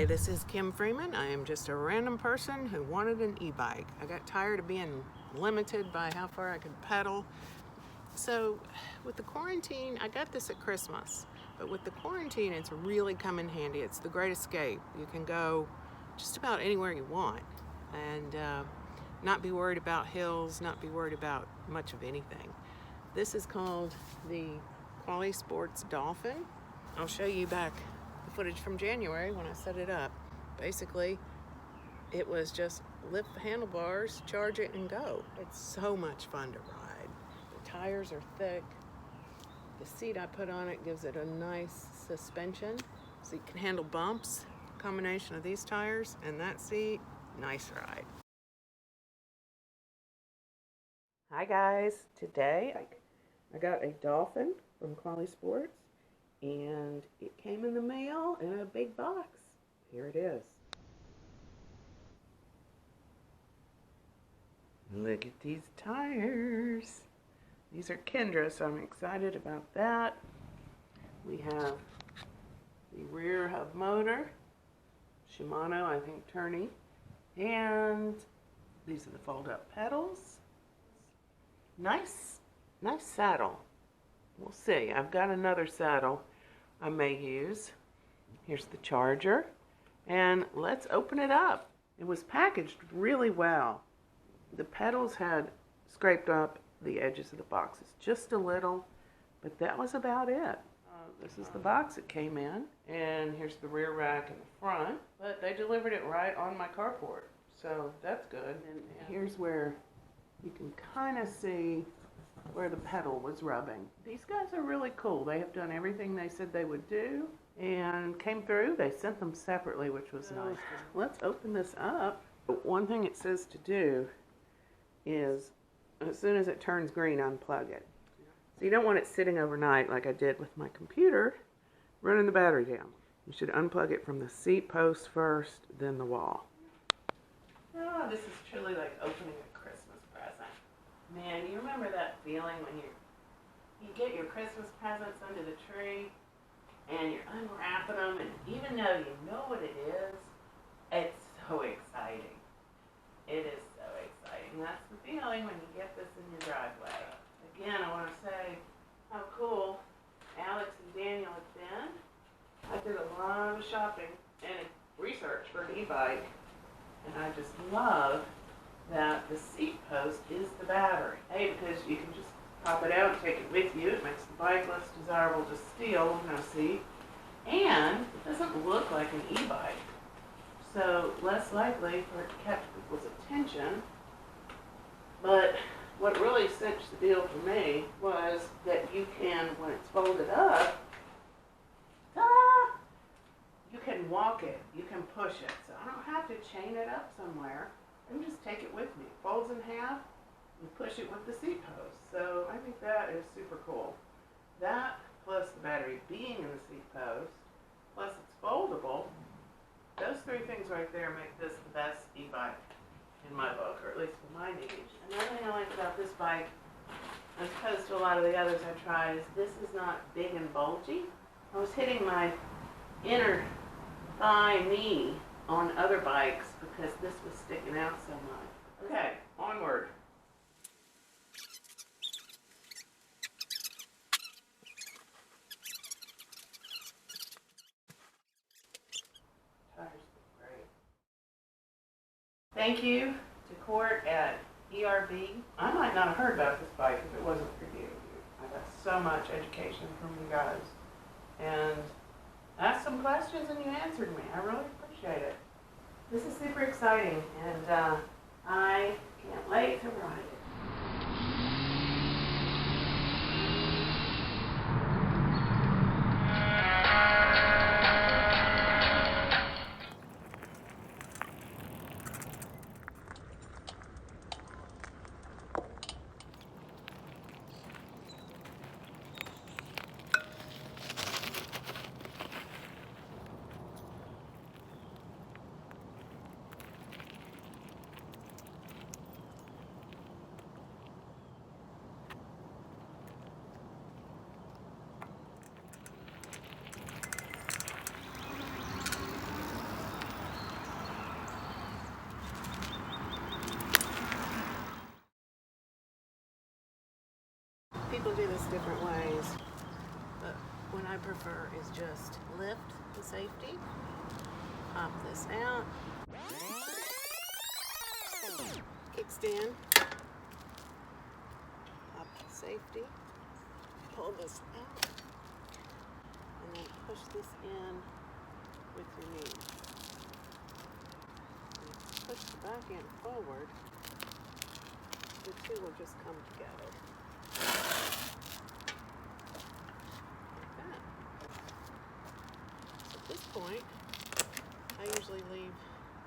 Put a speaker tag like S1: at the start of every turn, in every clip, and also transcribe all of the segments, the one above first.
S1: Hi, this is Kim Freeman. I am just a random person who wanted an e-bike. I got tired of being limited by how far I could pedal. So with the quarantine, I got this at Christmas, but with the quarantine, it's really come in handy. It's the great escape. You can go just about anywhere you want and not be worried about hills, not be worried about much of anything. This is called the Quali Sports Dolphin. I'll show you back the footage from January when I set it up. Basically, it was just lift the handlebars, charge it, and go. It's so much fun to ride. The tires are thick. The seat I put on it gives it a nice suspension so you can handle bumps. Combination of these tires and that seat, nice ride. Hi guys, today I got a Dolphin from Quali Sports and it came in the mail in a big box. Here it is. Look at these tires. These are Kendra, so I'm excited about that. We have the rear hub motor, Shimano, I think Tourney, and these are the fold-up pedals. Nice saddle. We'll see. I've got another saddle I may use. Here's the charger, and let's open it up. It was packaged really well. The pedals had scraped up the edges of the boxes just a little, but that was about it. This is the box it came in, and here's the rear rack in the front, but they delivered it right on my carport, so that's good. And here's where you can kind of see where the pedal was rubbing. These guys are really cool. They have done everything they said they would do and came through. They sent them separately, which was nice. Let's open this up. One thing it says to do is as soon as it turns green, unplug it. So you don't want it sitting overnight like I did with my computer, running the battery down. You should unplug it from the seat post first, then the wall. Oh, this is truly like opening a Christmas present. Man, you remember that feeling when you get your Christmas presents under the tree and you're unwrapping them, and even though you know what it is, it's so exciting. It is so exciting. That's the feeling when you get this in your driveway. Again, I want to say how cool Alex and Daniel have been. I did a lot of shopping and research for an e-bike, and I just love that the seat post is the battery. A, because you can just pop it out and take it with you. It makes the bike less desirable to steal with no seat. And it doesn't look like an e-bike, so less likely for it to catch people's attention. But what really cinched the deal for me was that you can, when it's folded up, you can walk it, you can push it. So I don't have to chain it up somewhere. I can just take it with me. It folds in half and push it with the seat post. So I think that is super cool. That plus the battery being in the seat post, plus it's foldable, those three things right there make this the best e-bike in my book, or at least for my needs. Another thing I like about this bike, as opposed to a lot of the others I tried, is this is not big and bulgy. I was hitting my inner thigh knee on other bikes because this was sticking out so much. Okay, onward. Tires look great. Thank you to Court at ERB. I might not have heard about this bike if it wasn't for you. I got so much education from you guys. And asked some questions and you answered me. I really appreciate it. This is super exciting, and I can't wait to ride it. people do this different ways, but what I prefer is just lift the safety, pop this out, kickstand, pop the safety, pull this out, and then push this in with your knees. And push the back end forward, the two will just come together. Like that. So at this point, I usually leave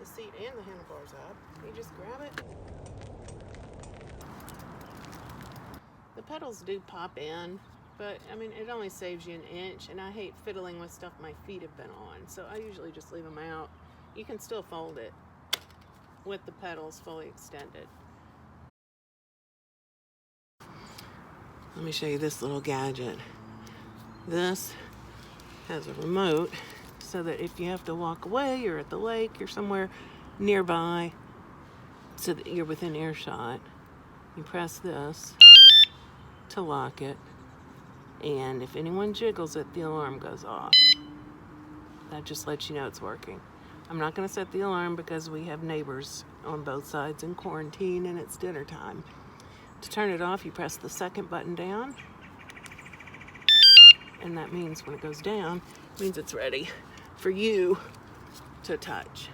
S1: the seat and the handlebars up. You just grab it. The pedals do pop in, but I mean, it only saves you an inch, and I hate fiddling with stuff my feet have been on, so I usually just leave them out. You can still fold it with the pedals fully extended. Let me show you this little gadget. This has a remote so that if you have to walk away, you're at the lake, you're somewhere nearby, so that you're within earshot, you press this to lock it, and if anyone jiggles it, the alarm goes off. That just lets you know it's working. I'm not going to set the alarm because we have neighbors on both sides in quarantine and it's dinner time. To turn it off, you press the second button down, and that means when it goes down, it means it's ready for you to touch.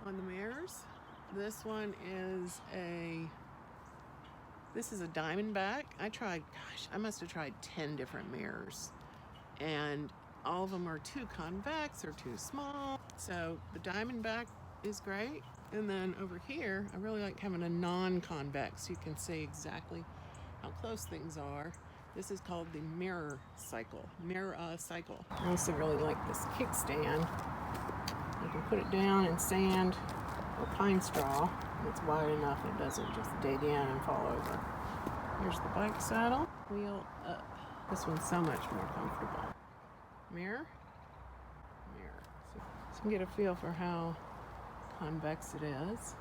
S1: On the mirrors, this one is this is a Diamondback. I must have tried 10 different mirrors, and all of them are too convex or too small. So the Diamondback is great. And then over here, I really like having a non-convex. You can see exactly how close things are. This is called the Mirror Cycle. I also really like this kickstand. You can put it down in sand or pine straw. It's wide enough it doesn't just dig in and fall over. Here's the bike saddle. Wheel up. This one's so much more comfortable. Mirror. So you can get a feel for how convex it is.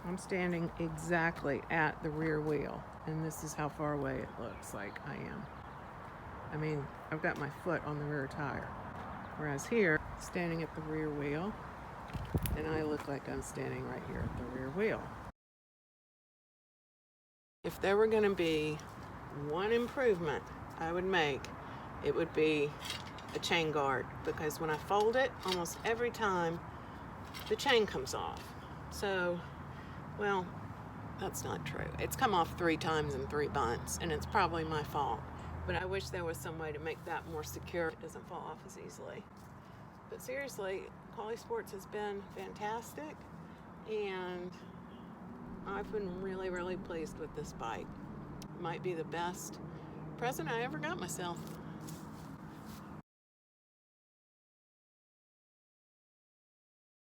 S1: I'm standing exactly at the rear wheel, and this is how far away it looks like I am. I mean, I've got my foot on the rear tire. Whereas here, standing at the rear wheel, and I look like I'm standing right here at the rear wheel. If there were going to be one improvement I would make, it would be a chain guard, because when I fold it, almost every time the chain comes off. So, well, that's not true. It's come off 3 times in 3 months, and it's probably my fault. But I wish there was some way to make that more secure. It doesn't fall off as easily. But seriously, Quali Sports has been fantastic, and I've been really, really pleased with this bike. It might be the best present I ever got myself.